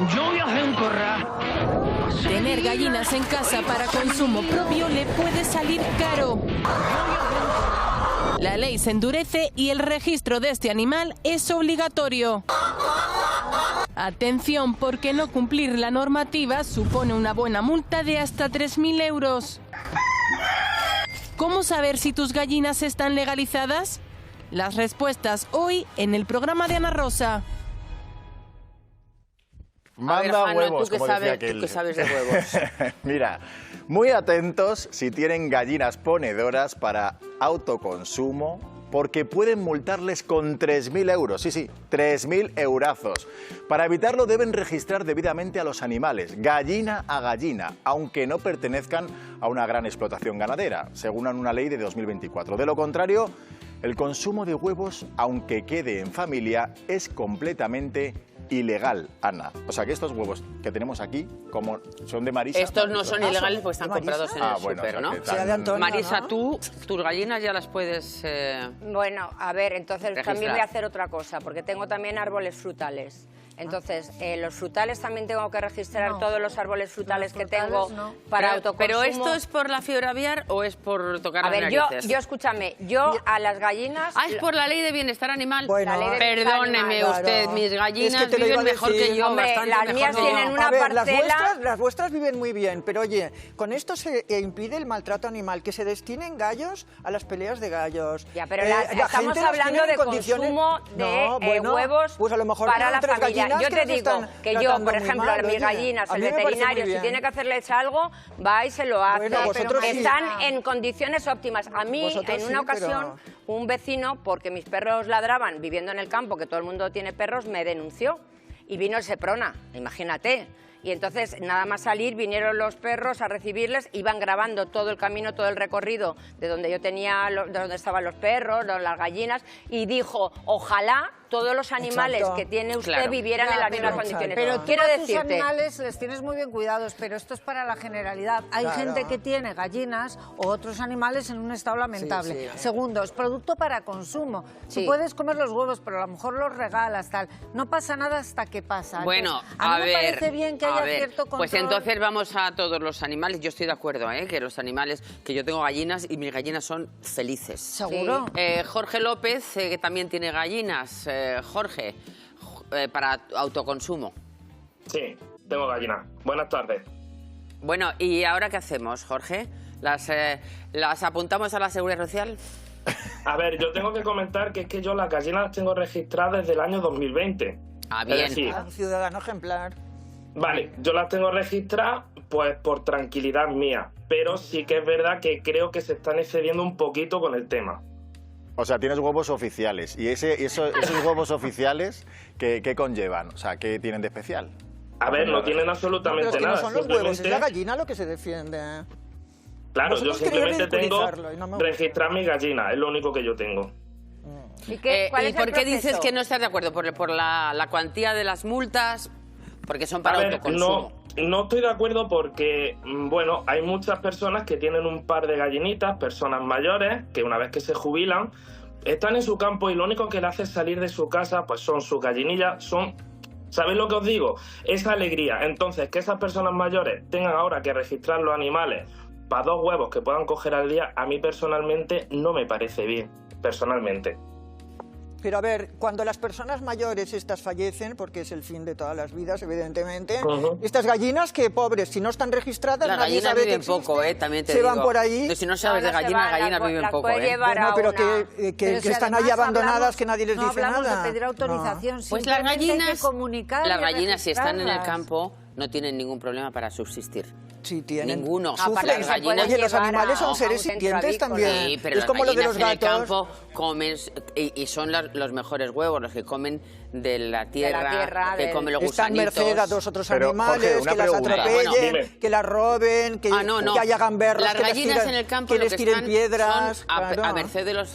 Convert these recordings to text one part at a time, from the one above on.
Yo voy a hacer un corral. Tener gallinas en casa para consumo propio le puede salir caro. La ley se endurece y el registro de este animal es obligatorio. Atención, porque no cumplir la normativa supone una buena multa de hasta 3.000 euros. ¿Cómo saber si tus gallinas están legalizadas? Las respuestas hoy en el programa de Ana Rosa. Manda Jano, huevos, ¿tú qué como decía sabes, aquel. tú qué sabes de huevos? Mira, muy atentos si tienen gallinas ponedoras para autoconsumo, porque pueden multarles con 3.000 euros. Sí, sí, 3.000 eurazos. Para evitarlo deben registrar debidamente a los animales, gallina a gallina, aunque no pertenezcan a una gran explotación ganadera, según una ley de 2024. De lo contrario, el consumo de huevos, aunque quede en familia, es completamente ilegal, Ana. O sea que estos huevos que tenemos aquí, como son de Marisa... Estos no son ilegales porque están comprados en el súper, ¿no? Sea de Antonio, Marisa, ¿no? tus gallinas ya las puedes... Bueno, a ver, entonces registrar. también voy a hacer otra cosa, porque tengo también árboles frutales. Entonces, los frutales también tengo que registrar todos los árboles frutales que tengo para autoconsumo. ¿Pero esto es por la fiebre aviar o es por tocar A las ver, narices? yo escúchame, yo a las gallinas... Ah, es por la ley de bienestar animal. Bueno, la ley de bienestar perdóneme animal, usted, claro. mis gallinas Es que te lo iba viven a mejor decir. que yo, Hombre, bastante las mejor mías que tienen yo. una A ver, parcela... las vuestras viven muy bien, pero oye, con esto se impide el maltrato animal, que se destinen gallos a las peleas de gallos. Ya, pero La estamos gente los hablando tiene de en condiciones... consumo de No, bueno, huevos pues a lo mejor para tienen la 3 familia. gallinas Yo que te las digo están que yo, tratando por muy ejemplo, mal, a mis oye. gallinas, A el mí me parece muy veterinario, si bien. tiene que hacerles algo, va y se lo hace. Bueno, vosotros sí. Están en condiciones óptimas. A mí, Vosotros en sí, una ocasión, pero- un vecino, porque mis perros ladraban viviendo en el campo, que todo el mundo tiene perros, me denunció. Y vino el Seprona, imagínate. Y entonces, nada más salir, vinieron los perros a recibirles, iban grabando todo el camino, todo el recorrido de donde yo tenía, de donde estaban los perros, las gallinas, y dijo, ojalá todos los animales Exacto. que tiene usted Claro. vivieran en las mismas pero- condiciones. Pero tú quiero a tus decirte... animales les tienes muy bien cuidados, pero esto es para la generalidad. Hay Claro. gente que tiene gallinas o otros animales en un estado lamentable. Sí, sí. Segundo, es producto para consumo. Sí. Tú puedes comer los huevos, pero a lo mejor los regalas, tal. No pasa nada hasta que pasa. Bueno, Entonces, a mí ver, me parece bien que a haya ver, cierto control. pues entonces vamos a todos los animales. Yo estoy de acuerdo, que los animales, que yo tengo gallinas y mis gallinas son felices. ¿Seguro? Jorge López, que también tiene gallinas. Jorge, para autoconsumo. Sí, tengo gallina. Buenas tardes. Bueno, ¿y ahora qué hacemos, Jorge? ¿Las apuntamos a la Seguridad Social? A ver, yo tengo que comentar que es que yo las gallinas las tengo registradas desde el año 2020. Ah, Es bien. decir, Un ciudadano ejemplar. vale, yo las tengo registradas pues por tranquilidad mía, pero sí que es verdad que creo que se están excediendo un poquito con el tema. O sea, tienes huevos oficiales. ¿Y esos huevos oficiales qué conllevan? O sea, ¿qué tienen de especial? A ver, no tienen Pero absolutamente es que no nada. son los huevos, es simplemente- la gallina lo que se defiende. Claro, yo Vosotros queréis simplemente tengo ridiculizarlo y no me gusta. registrar mi gallina, es lo único que yo tengo. ¿Y qué, cuál ¿Y es por el qué dices proceso? que no estás de acuerdo? ¿Por la cuantía de las multas? Porque son para A ver, autoconsumo. no estoy de acuerdo porque, bueno, hay muchas personas que tienen un par de gallinitas, personas mayores, que una vez que se jubilan, están en su campo y lo único que le hace salir de su casa, pues son sus gallinillas, ¿sabéis lo que os digo? Esa alegría. Entonces, que esas personas mayores tengan ahora que registrar los animales para 2 huevos que puedan coger al día, a mí personalmente no me parece bien, personalmente. Pero a ver, cuando las personas mayores estas fallecen, porque es el fin de todas las vidas, evidentemente, Ujú. estas gallinas que pobres, si no están registradas, Las nadie gallinas sabe que viven existen, poco, también te se digo. van por ahí. Si no sabes de No se gallinas, van, gallinas las viven las poco, puedes llevar Bueno, a pero una- que Pero si están además ahí abandonadas, hablamos- que nadie les no dice hablamos nada. de pedir autorización, Pues las simplemente hay que gallinas, comunicar las y gallinas si están en el registrarlas. campo no tienen ningún problema para subsistir. Sí, tienen. Ninguno. Aparte Las que se gallinas... pueden Oye, los llevar animales a son seres un centro sintientes avícola. también. Sí, pero Es las como lo de gallinas los en el gatos. campo comen y son los mejores huevos, los que comen de la tierra, que comen los Están gusanitos. merced a dos otros Pero, animales, Jorge, una que las pregunta. atropellen, Bueno, dime. que las roben, que, No. que haya gamberros, Las que les gallinas tiren, en el campo que lo les que tiren están piedras. son claro. a merced de los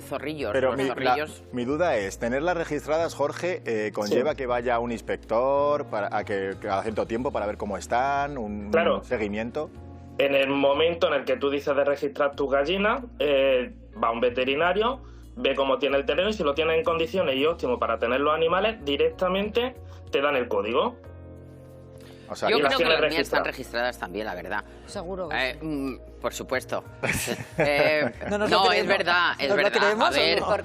zorrillos. Pero los zorrillos. mi duda es, tenerlas registradas, Jorge, conlleva Sí. que vaya un inspector que cada cierto tiempo para ver cómo están, un Claro. seguimiento. En el momento en el que tú dices de registrar tus gallinas, va un veterinario, ve cómo tiene el terreno y si lo tiene en condiciones y óptimo para tener los animales, directamente te dan el código. O sea, Yo que creo que tiene las mías están registradas. registradas también, la verdad. Seguro que sí. Por supuesto. No nos lo No, es creemos. verdad, es ¿Nos lo verdad. creemos A ver, o no?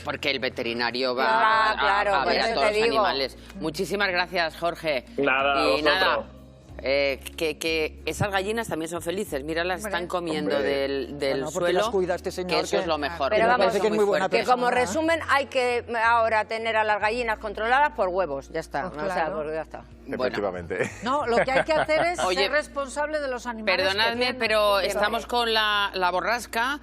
porque el veterinario va Claro, a por ver a eso todos te los digo. animales. Muchísimas gracias, Jorge. Nada, y vosotros. nada. Que esas gallinas también son felices. Míralas, Hombre. están comiendo Hombre. del Bueno, porque suelo. las cuida este señor, que eso que- es lo mejor. Pero me vamos, parece que es muy buena que como persona, ¿eh? resumen hay que ahora tener a las gallinas controladas por huevos, ya está. Pues O sea, claro. pues ya está. Efectivamente. No, lo que hay que hacer es Oye, ser responsable de los animales. que Perdonadme, tienen. pero Vale. estamos con la borrasca.